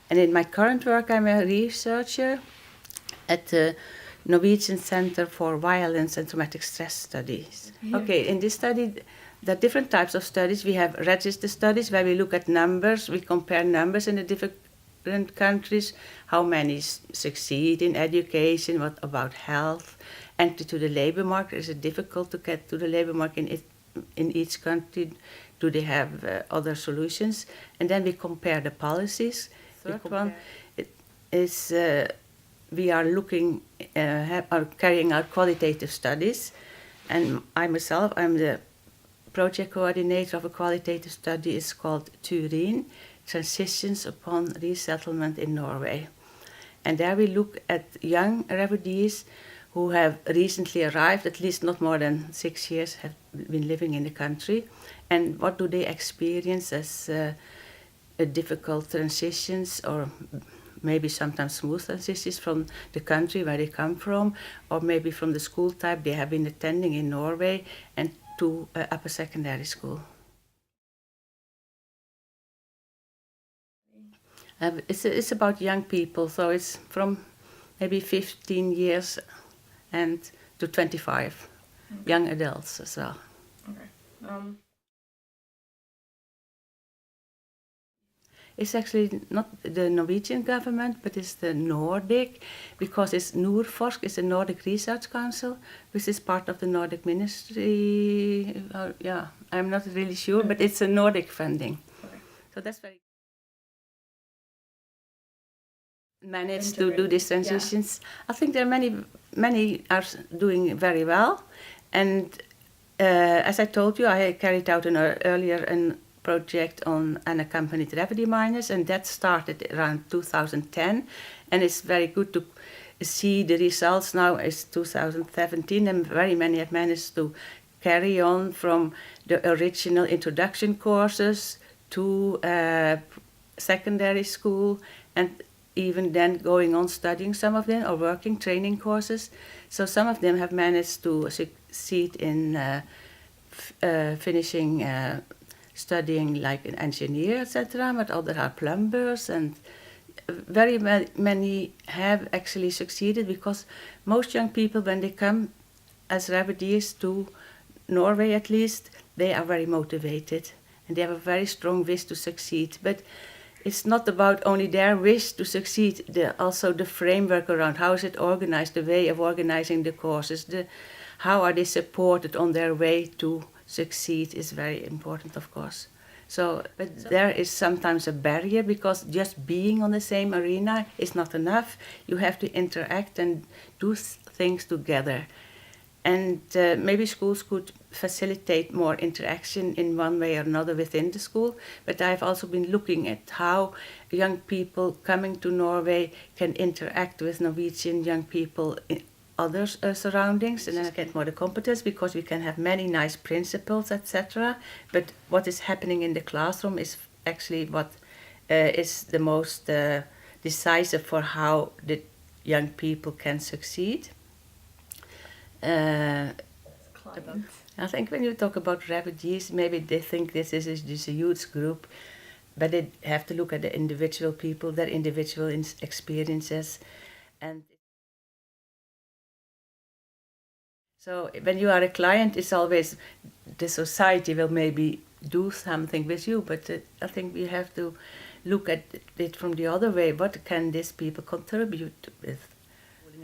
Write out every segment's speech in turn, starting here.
And in my current work, I'm a researcher at the Norwegian Center for Violence and Traumatic Stress Studies. Yeah. Okay, in this study, there are different types of studies. We have register studies where we look at numbers, we compare numbers in the different countries, how many succeed in education, what about health, entry to the labor market. Is it difficult to get to the labor market in each country? Do they have other solutions? And then we compare the policies. Third one is we are looking, are carrying out qualitative studies, and I myself, I'm the project coordinator of a qualitative study. It's called Turin, Transitions Upon Resettlement in Norway. And there we look at young refugees who have recently arrived, at least not more than 6 years, have been living in the country, and what do they experience as difficult transitions, or maybe sometimes smooth transitions from the country where they come from, or maybe from the school type they have been attending in Norway and to upper secondary school. It's about young people, so it's from maybe 15 years and to 25, okay. Young adults as well. Okay. It's actually not the Norwegian government, but it's the Nordic, because it's Nordforsk, it's the Nordic Research Council, which is part of the Nordic Ministry. Yeah, I'm not really sure, but it's a Nordic funding. Okay. So that's very managed to do these transitions. Yeah. I think there are many are doing very well, and as I told you, I carried out earlier a project on unaccompanied refugee minors, and that started around 2010, and it's very good to see the results now. It's 2017, and very many have managed to carry on from the original introduction courses to secondary school, and even then going on studying, some of them, or working training courses. So some of them have managed to succeed in finishing studying like an engineer, etc., but others are plumbers, and very many have actually succeeded, because most young people, when they come as refugees to Norway at least, they are very motivated and they have a very strong wish to succeed. But it's not about only their wish to succeed, also the framework around how is it organized, the way of organizing the courses, how are they supported on their way to succeed is very important, of course. So, but there is sometimes a barrier, because just being on the same arena is not enough. You have to interact and do things together. And maybe schools could facilitate more interaction in one way or another within the school. But I've also been looking at how young people coming to Norway can interact with Norwegian young people in other surroundings, and then get more the competence, because we can have many nice principles, etc. But what is happening in the classroom is actually what is the most decisive for how the young people can succeed. I think when you talk about refugees, maybe they think this is a huge group, but they have to look at the individual people, their individual experiences. And so when you are a client, it's always the society will maybe do something with you, but I think we have to look at it from the other way. What can these people contribute with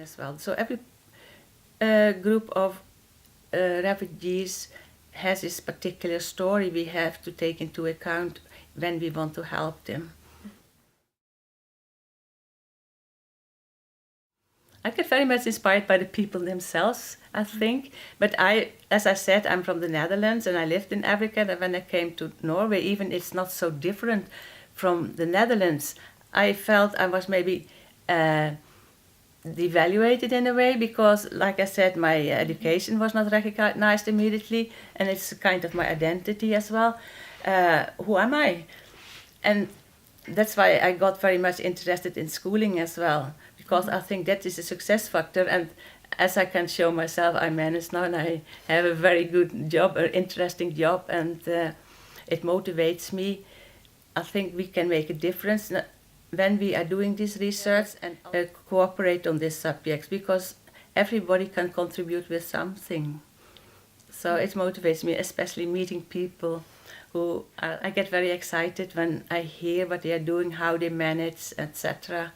as well? So every group of refugees has this particular story we have to take into account when we want to help them. I get very much inspired by the people themselves, I think. But as I said, I'm from the Netherlands and I lived in Africa. And when I came to Norway, even it's not so different from the Netherlands. I felt I was maybe devaluated in a way, because, like I said, my education was not recognized immediately, and it's kind of my identity as well. Who am I? And that's why I got very much interested in schooling as well, because I think that is a success factor. And as I can show myself, I manage now, and I have a very good job, an interesting job, and it motivates me. I think we can make a difference. when we are doing this research and cooperate on these subjects, because everybody can contribute with something. So it motivates me, especially meeting people who I get very excited when I hear what they are doing, how they manage, etc.